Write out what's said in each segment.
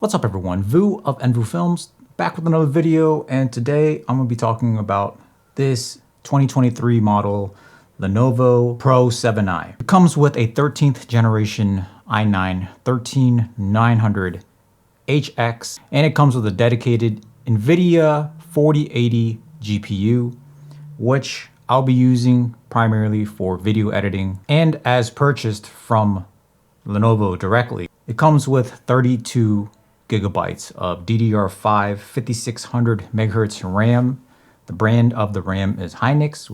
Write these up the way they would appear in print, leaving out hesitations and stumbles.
What's up everyone, Vu of Nvu Films, back with another video, and today I'm going to be talking about this 2023 model Lenovo Pro 7i. It comes with a 13th generation i9 13900HX, and it comes with a dedicated Nvidia 4080 GPU, which I'll be using primarily for video editing and as purchased from Lenovo directly. It comes with 32 gigabytes of DDR5 5600 megahertz RAM. The brand of the RAM is Hynix,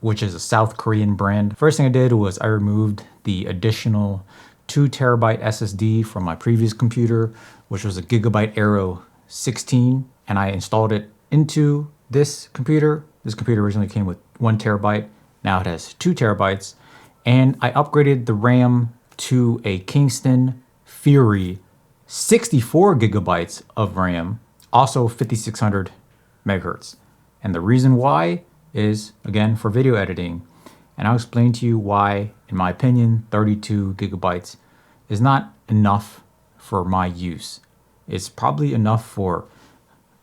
which is a South Korean brand. First thing I did was I removed the additional 2 terabyte SSD from my previous computer, which was a Gigabyte Aero 16, and I installed it into this computer. This computer originally came with 1 terabyte. Now it has 2 terabytes, and I upgraded the RAM to a Kingston Fury 64 gigabytes of RAM, also 5600 megahertz. And the reason why is, again, for video editing. And I'll explain to you why, in my opinion, 32 gigabytes is not enough for my use. It's probably enough for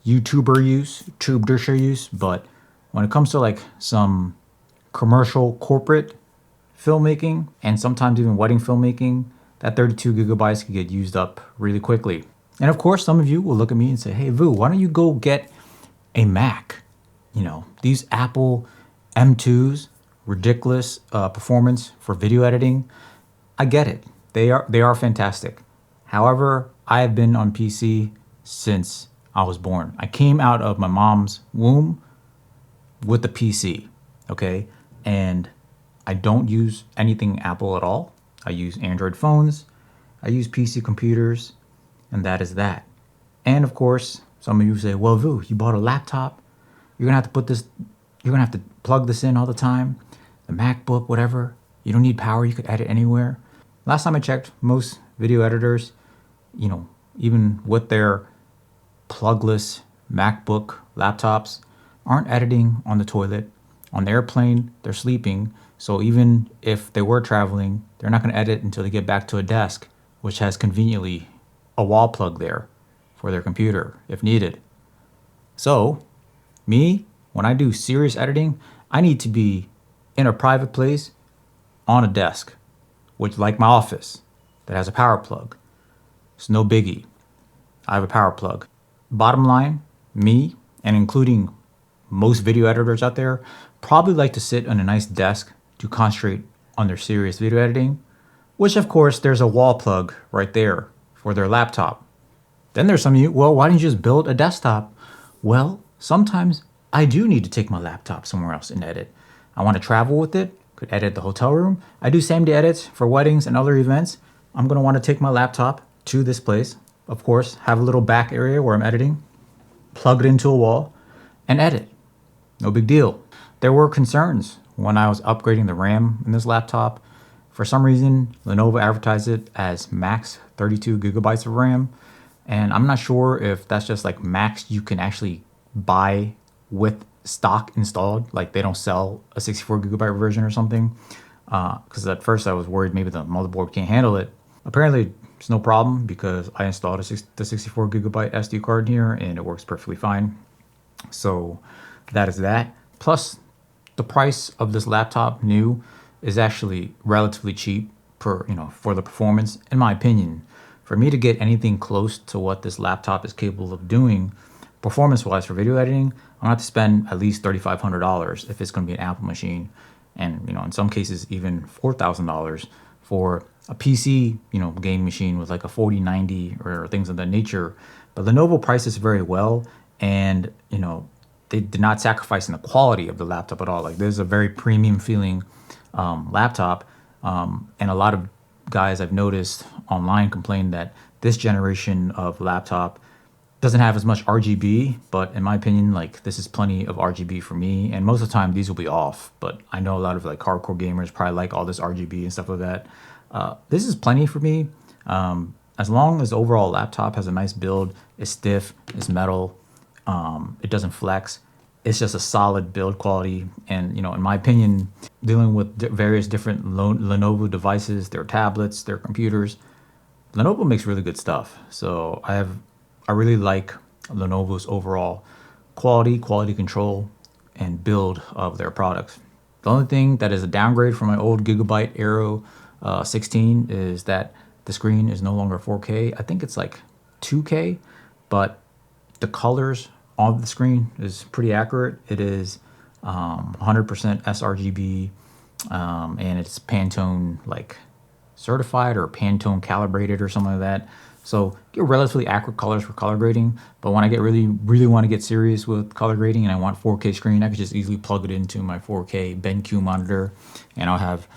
YouTuber use, but when it comes to like some commercial corporate filmmaking and sometimes even wedding filmmaking, that 32 gigabytes can get used up really quickly. And of course, some of you will look at me and say, hey, Vu, why don't you go get a Mac? You know, these Apple M2s, ridiculous performance for video editing. I get it. They are fantastic. However, I have been on PC since I was born. I came out of my mom's womb with the PC, okay? And I don't use anything Apple at all. I use Android phones, I use PC computers, and that is that. And of course, some of you say, well, Vu, you bought a laptop. You're gonna have to plug this in all the time. The MacBook, whatever. You don't need power, you could edit anywhere. Last time I checked, most video editors, you know, even with their plugless MacBook laptops, aren't editing on the toilet. On the airplane, they're sleeping. So even if they were traveling, they're not going to edit until they get back to a desk, which has conveniently a wall plug there for their computer if needed. So me, when I do serious editing, I need to be in a private place on a desk, which like my office that has a power plug. It's no biggie. I have a power plug. Bottom line, me, and including most video editors out there, probably like to sit on a nice desk to concentrate on their serious video editing, which of course there's a wall plug right there for their laptop. Then there's some of you, well, why didn't you just build a desktop? Well, sometimes I do need to take my laptop somewhere else and edit. I want to travel with it, could edit the hotel room. I do same day edits for weddings and other events. I'm going to want to take my laptop to this place, of course, have a little back area where I'm editing, plug it into a wall, and edit. No big deal. There were concerns when I was upgrading the RAM in this laptop. For some reason, Lenovo advertised it as max 32 gigabytes of RAM. And I'm not sure if that's just like max you can actually buy with stock installed. Like they don't sell a 64 gigabyte version or something. Because at first I was worried maybe the motherboard can't handle it. Apparently it's no problem because I installed the 64 gigabyte SD card here and it works perfectly fine. So that is that. Plus, the price of this laptop new is actually relatively cheap for the performance, in my opinion. For me to get anything close to what this laptop is capable of doing, performance-wise for video editing, I'm gonna have to spend at least $3,500 if it's gonna be an Apple machine, and in some cases even $4,000 for a PC, game machine with like a 4090 or things of that nature. But Lenovo prices very well, and they did not sacrifice in the quality of the laptop at all. Like this is a very premium feeling laptop. And a lot of guys I've noticed online complain that this generation of laptop doesn't have as much RGB, but in my opinion, like this is plenty of RGB for me. And most of the time these will be off, but I know a lot of like hardcore gamers probably like all this RGB and stuff like that. This is plenty for me. As long as the overall laptop has a nice build, it's stiff, it's metal, it doesn't flex. It's just a solid build quality. And, in my opinion, dealing with various different Lenovo devices, their tablets, their computers, Lenovo makes really good stuff. So I really like Lenovo's overall quality control, and build of their products. The only thing that is a downgrade from my old Gigabyte Aero 16 is that the screen is no longer 4K. I think it's like 2K, but the colors on the screen is pretty accurate. It is 100% sRGB, and it's Pantone like certified or Pantone calibrated or something like that. So get relatively accurate colors for color grading. But when I get really want to get serious with color grading and I want 4K screen, I could just easily plug it into my 4K BenQ monitor, and I'll have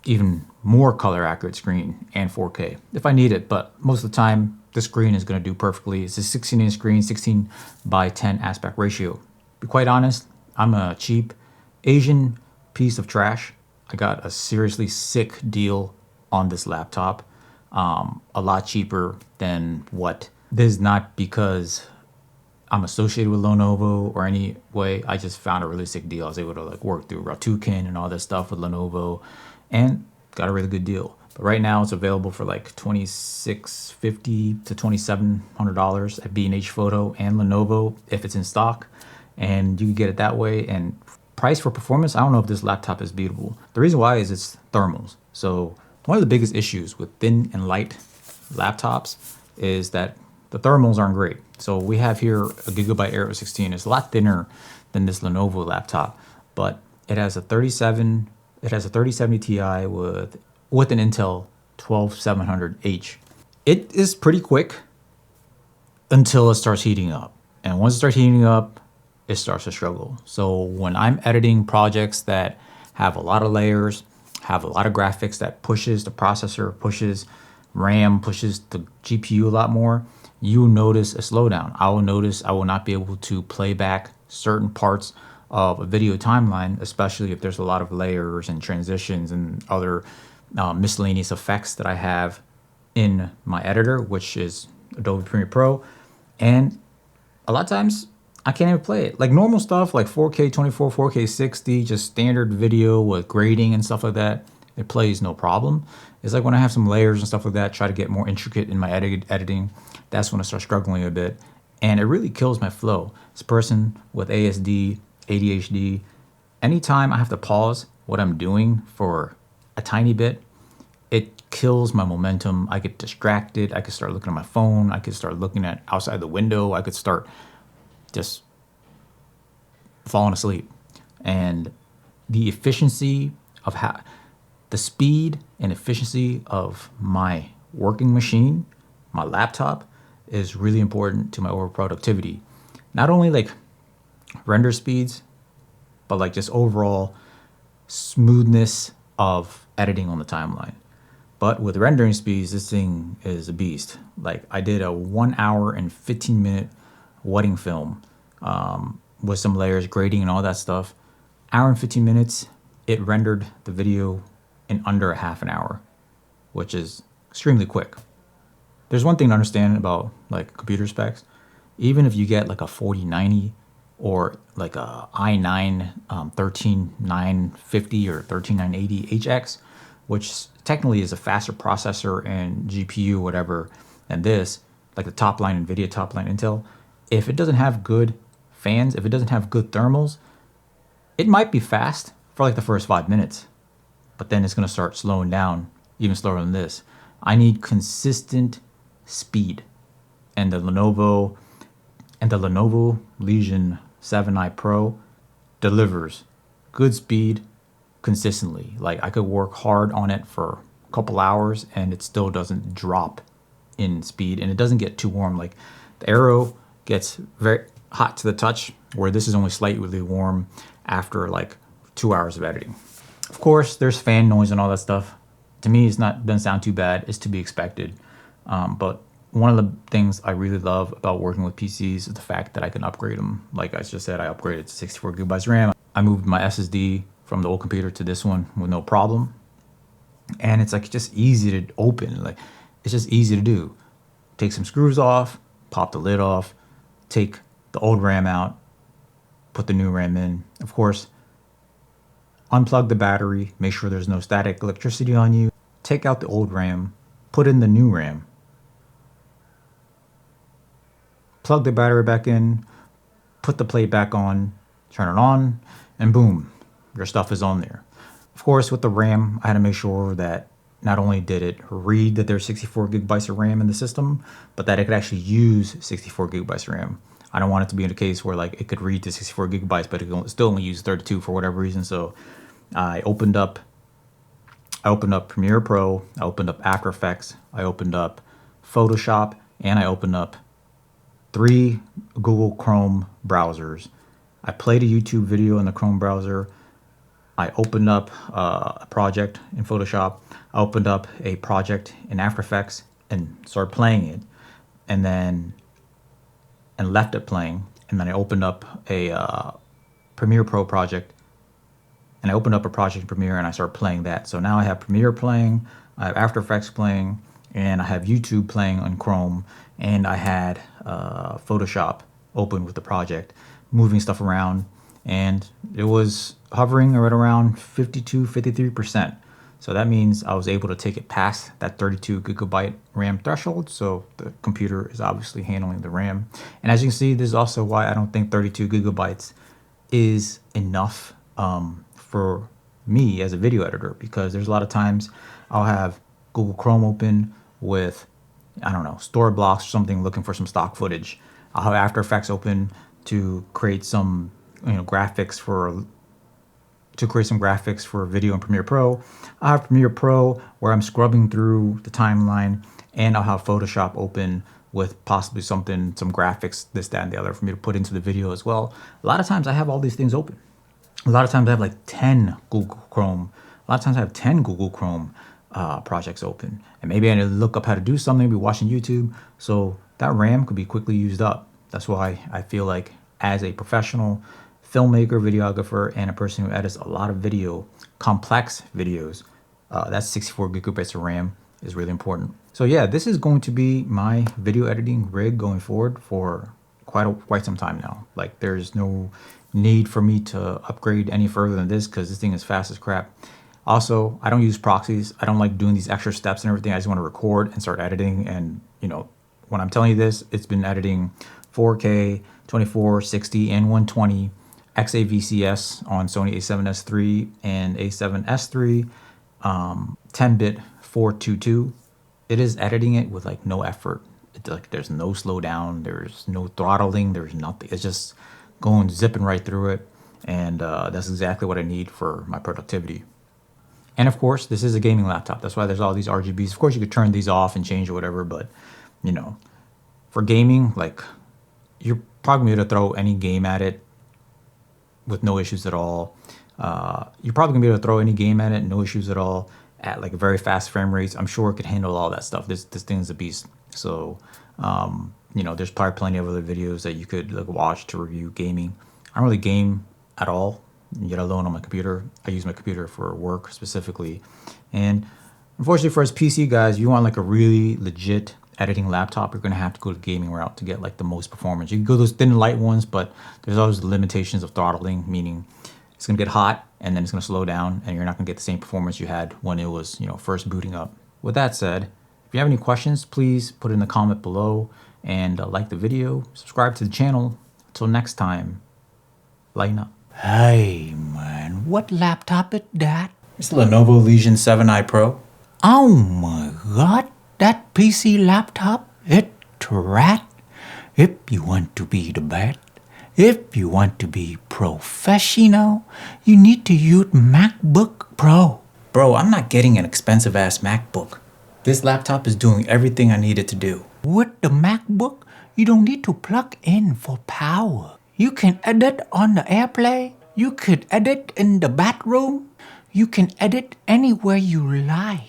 even more color accurate screen and 4K if I need it. But most of the time, the screen is going to do perfectly. It's a 16-inch screen, 16 by 10 aspect ratio. To be quite honest, I'm a cheap Asian piece of trash. I got a seriously sick deal on this laptop, a lot cheaper than what. This is not because I'm associated with Lenovo or any way. I just found a really sick deal. I was able to like work through Ratukin and all this stuff with Lenovo, and got a really good deal. But right now it's available for like $2,650 to $2,700 at B&H Photo and Lenovo if it's in stock, and you can get it that way. And price for performance, I don't know if this laptop is beatable. The reason why is it's thermals. So one of the biggest issues with thin and light laptops is that the thermals aren't great. So we have here a Gigabyte Aero 16. It's a lot thinner than this Lenovo laptop, but it has a 3070 Ti with an Intel 12700H. It is pretty quick until it starts heating up. And once it starts heating up, it starts to struggle. So when I'm editing projects that have a lot of layers, have a lot of graphics that pushes the processor, pushes RAM, pushes the GPU a lot more, you'll notice a slowdown. I will notice I will not be able to play back certain parts of a video timeline, especially if there's a lot of layers and transitions and other miscellaneous effects that I have in my editor, which is Adobe Premiere Pro. And a lot of times I can't even play it. Like normal stuff like 4K 24, 4K 60, just standard video with grading and stuff like that, it plays no problem. It's like when I have some layers and stuff like that, try to get more intricate in my editing, that's when I start struggling a bit. And it really kills my flow. As a person with ASD, ADHD, anytime I have to pause what I'm doing for a tiny bit, it kills my momentum. I get distracted. I could start looking at my phone. I could start looking at outside the window. I could start just falling asleep. And the efficiency of the speed and efficiency of my working machine, my laptop, is really important to my overall productivity. Not only like render speeds, but like just overall smoothness of editing on the timeline. But with rendering speeds, this thing is a beast. Like I did a 1 hour and 15 minute wedding film with some layers, grading and all that stuff. Hour and 15 minutes, it rendered the video in under a half an hour, which is extremely quick. There's one thing to understand about like computer specs. Even if you get like a 4090 or like a i9 13950 or 13980HX, which technically is a faster processor and GPU, whatever, than this, like the top line Nvidia, top line Intel, if it doesn't have good fans, if it doesn't have good thermals, it might be fast for like the first 5 minutes, but then it's going to start slowing down even slower than this. I need consistent speed, and the Lenovo Legion 7i Pro delivers good speed consistently. Like I could work hard on it for a couple hours and it still doesn't drop in speed, and it doesn't get too warm. Like the Aero gets very hot to the touch, where this is only slightly warm after like 2 hours of editing. Of course, there's fan noise and all that stuff. To me, doesn't sound too bad. It's to be expected. But one of the things I really love about working with PCs is the fact that I can upgrade them. Like I just said, I upgraded to 64 gigabytes RAM. I moved my SSD from the old computer to this one with no problem. And it's like just easy to open. Like it's just easy to do. Take some screws off, pop the lid off, take the old RAM out, put the new RAM in. Of course, unplug the battery, make sure there's no static electricity on you. Take out the old RAM, put in the new RAM, plug the battery back in, put the plate back on, turn it on, and boom, your stuff is on there. Of course, with the RAM, I had to make sure that not only did it read that there's 64 gigabytes of RAM in the system, but that it could actually use 64 gigabytes of RAM. I don't want it to be in a case where like it could read to 64 gigabytes, but it could still only use 32 for whatever reason. So I opened up Premiere Pro, I opened up After Effects, I opened up Photoshop, and I opened up 3 Google Chrome browsers. I played a YouTube video in the Chrome browser. I opened up a project in Photoshop. I opened up a project in After Effects and started playing it, and left it playing. And then I opened up a Premiere Pro project, and I opened up a project in Premiere and I started playing that. So now I have Premiere playing, I have After Effects playing, and I have YouTube playing on Chrome, and I had Photoshop open with the project, moving stuff around, and it was hovering right around 53%. So that means I was able to take it past that 32 gigabyte RAM threshold. So the computer is obviously handling the RAM. And as you can see, this is also why I don't think 32 gigabytes is enough for me as a video editor, because there's a lot of times I'll have Google Chrome open with, I don't know, story blocks or something, looking for some stock footage. I'll have After Effects open to create some, graphics for video in Premiere Pro. I have Premiere Pro where I'm scrubbing through the timeline, and I'll have Photoshop open with possibly some graphics, this, that, and the other for me to put into the video as well. A lot of times I have all these things open. A lot of times I have like 10 Google Chrome. A lot of times I have 10 Google Chrome projects open. And maybe I need to look up how to do something, be watching YouTube. So that RAM could be quickly used up. That's why I feel like as a professional filmmaker, videographer, and a person who edits a lot of complex videos, that 64 gigabytes of RAM is really important. So yeah, this is going to be my video editing rig going forward for quite some time now. Like, there's no need for me to upgrade any further than this, because this thing is fast as crap. Also, I don't use proxies. I don't like doing these extra steps and everything. I just want to record and start editing. And when I'm telling you this, it's been editing 4K, 24, 60, and 120 XAVCS on Sony a7S III and a7S III, 10-bit 422. It is editing it with like no effort. There's no slowdown, there's no throttling, there's nothing. It's just going zipping right through it, and that's exactly what I need for my productivity. And of course, this is a gaming laptop. That's why there's all these RGBs. Of course, you could turn these off and change or whatever, but for gaming, like, you're probably going to throw any game at it with no issues at all. You're probably gonna be able to throw any game at it, no issues at all, at like very fast frame rates. I'm sure it could handle all that stuff. This thing is a beast. So, there's probably plenty of other videos that you could watch to review gaming. I don't really game at all, yet alone on my computer. I use my computer for work specifically. And unfortunately for us PC guys, if you want like a really legit editing laptop, you're going to have to go the gaming route to get like the most performance. You can go those thin and light ones, but there's always the limitations of throttling, meaning it's going to get hot and then it's going to slow down, and you're not going to get the same performance you had when it was, first booting up. With that said, if you have any questions, please put it in the comment below, and like the video, subscribe to the channel. Until next time, lighten up. Hey man, what laptop is that? It's the Lenovo Legion 7i Pro. Oh my god, that PC laptop, it's rat. If you want to be the best, if you want to be professional, you need to use MacBook Pro. Bro, I'm not getting an expensive ass MacBook. This laptop is doing everything I need it to do. With the MacBook, you don't need to plug in for power. You can edit on the airplane. You could edit in the bathroom. You can edit anywhere you like.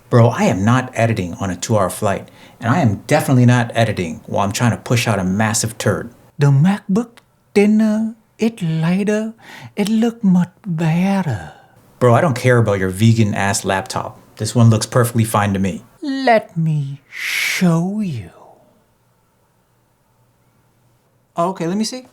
Bro, I am not editing on a 2-hour flight, and I am definitely not editing while I'm trying to push out a massive turd. The MacBook thinner, it's lighter, it looks much better. Bro, I don't care about your vegan ass laptop. This one looks perfectly fine to me. Let me show you. Okay, let me see.